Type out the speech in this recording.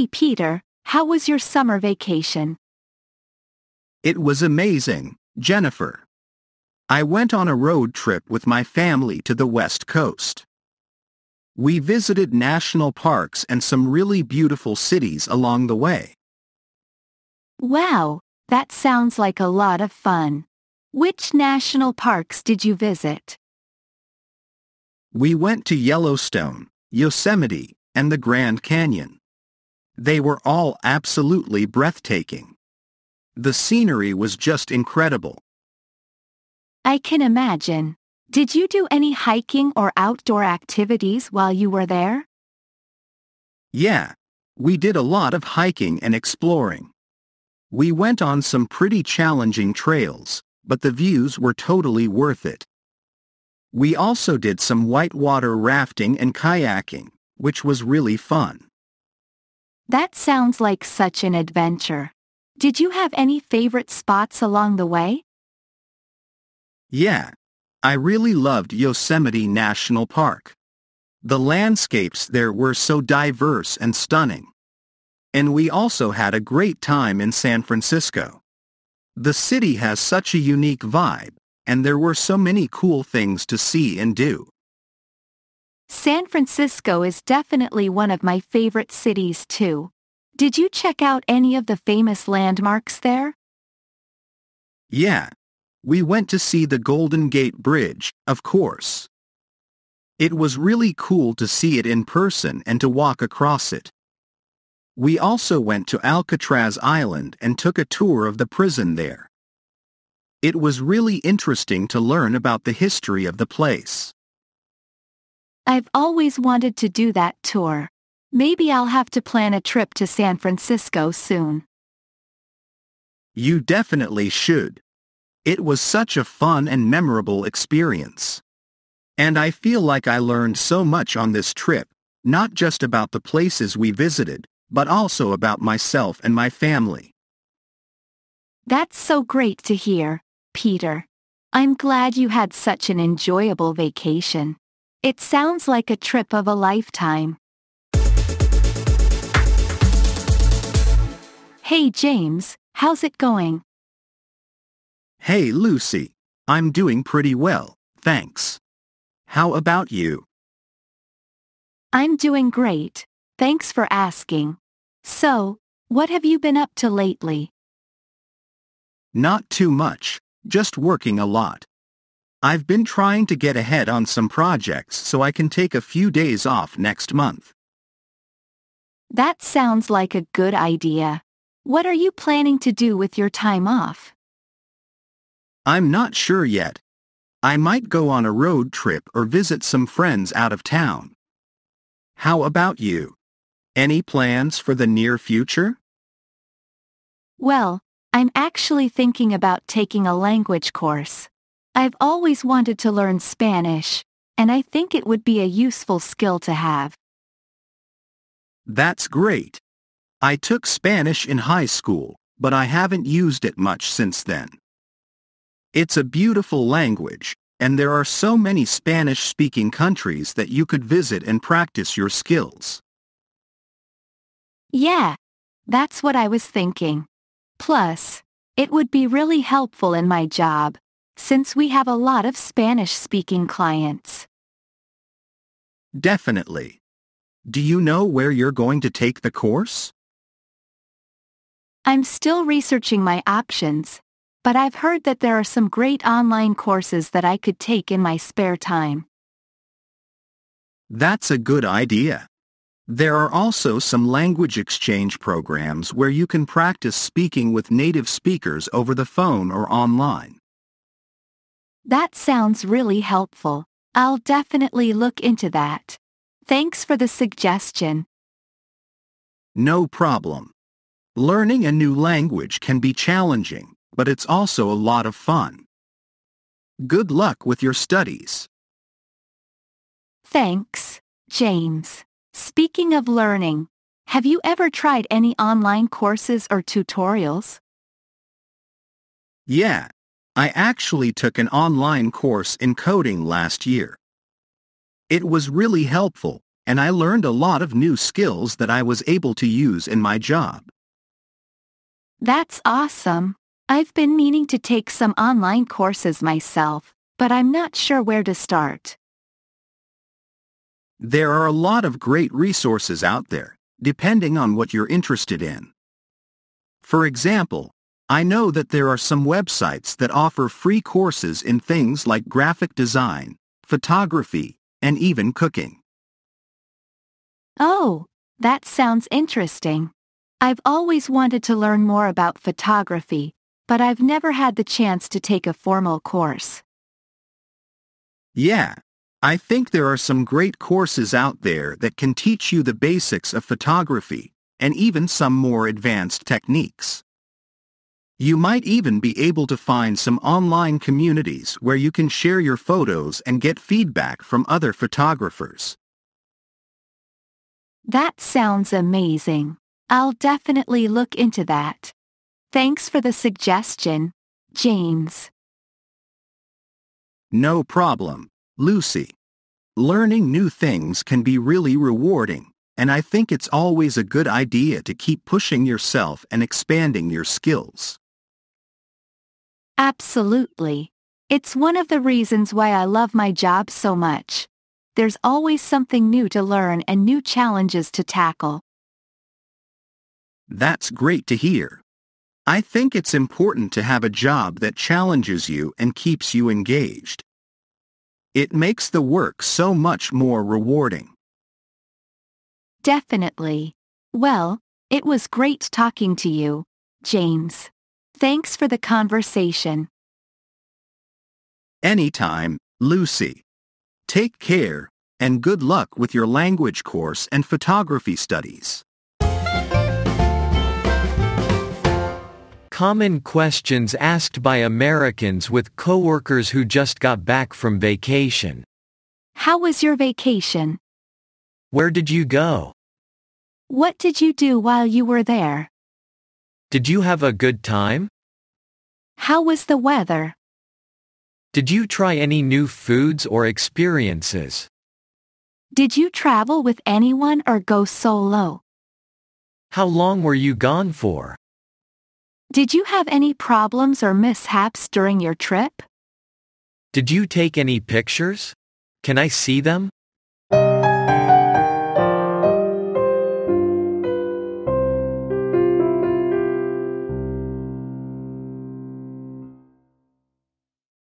Hey Peter, how was your summer vacation? It was amazing, Jennifer. I went on a road trip with my family to the West Coast. We visited national parks and some really beautiful cities along the way. Wow, that sounds like a lot of fun. Which national parks did you visit? We went to Yellowstone, Yosemite, and the Grand Canyon. They were all absolutely breathtaking. The scenery was just incredible. I can imagine. Did you do any hiking or outdoor activities while you were there? Yeah, we did a lot of hiking and exploring. We went on some pretty challenging trails, but the views were totally worth it. We also did some whitewater rafting and kayaking, which was really fun. That sounds like such an adventure. Did you have any favorite spots along the way? Yeah, I really loved Yosemite National Park. The landscapes there were so diverse and stunning. And we also had a great time in San Francisco. The city has such a unique vibe, and there were so many cool things to see and do. San Francisco is definitely one of my favorite cities too. Did you check out any of the famous landmarks there? Yeah, we went to see the Golden Gate Bridge, of course. It was really cool to see it in person and to walk across it. We also went to Alcatraz Island and took a tour of the prison there. It was really interesting to learn about the history of the place. I've always wanted to do that tour. Maybe I'll have to plan a trip to San Francisco soon. You definitely should. It was such a fun and memorable experience. And I feel like I learned so much on this trip, not just about the places we visited, but also about myself and my family. That's so great to hear, Peter. I'm glad you had such an enjoyable vacation. It sounds like a trip of a lifetime. Hey James, how's it going? Hey Lucy, I'm doing pretty well, thanks. How about you? I'm doing great, thanks for asking. So, what have you been up to lately? Not too much, just working a lot. I've been trying to get ahead on some projects so I can take a few days off next month. That sounds like a good idea. What are you planning to do with your time off? I'm not sure yet. I might go on a road trip or visit some friends out of town. How about you? Any plans for the near future? Well, I'm actually thinking about taking a language course. I've always wanted to learn Spanish, and I think it would be a useful skill to have. That's great. I took Spanish in high school, but I haven't used it much since then. It's a beautiful language, and there are so many Spanish-speaking countries that you could visit and practice your skills. Yeah, that's what I was thinking. Plus, it would be really helpful in my job, since we have a lot of Spanish-speaking clients. Definitely. Do you know where you're going to take the course? I'm still researching my options, but I've heard that there are some great online courses that I could take in my spare time. That's a good idea. There are also some language exchange programs where you can practice speaking with native speakers over the phone or online. That sounds really helpful. I'll definitely look into that. Thanks for the suggestion. No problem. Learning a new language can be challenging, but it's also a lot of fun. Good luck with your studies. Thanks, James. Speaking of learning, have you ever tried any online courses or tutorials? Yeah, I actually took an online course in coding last year. It was really helpful, and I learned a lot of new skills that I was able to use in my job. That's awesome. I've been meaning to take some online courses myself, but I'm not sure where to start. There are a lot of great resources out there, depending on what you're interested in. For example, I know that there are some websites that offer free courses in things like graphic design, photography, and even cooking. Oh, that sounds interesting. I've always wanted to learn more about photography, but I've never had the chance to take a formal course. Yeah, I think there are some great courses out there that can teach you the basics of photography, and even some more advanced techniques. You might even be able to find some online communities where you can share your photos and get feedback from other photographers. That sounds amazing. I'll definitely look into that. Thanks for the suggestion, James. No problem, Lucy. Learning new things can be really rewarding, and I think it's always a good idea to keep pushing yourself and expanding your skills. Absolutely. It's one of the reasons why I love my job so much. There's always something new to learn and new challenges to tackle. That's great to hear. I think it's important to have a job that challenges you and keeps you engaged. It makes the work so much more rewarding. Definitely. Well, it was great talking to you, James. Thanks for the conversation. Anytime, Lucy. Take care, and good luck with your language course and photography studies. Common questions asked by Americans with coworkers who just got back from vacation. How was your vacation? Where did you go? What did you do while you were there? Did you have a good time? How was the weather? Did you try any new foods or experiences? Did you travel with anyone or go solo? How long were you gone for? Did you have any problems or mishaps during your trip? Did you take any pictures? Can I see them?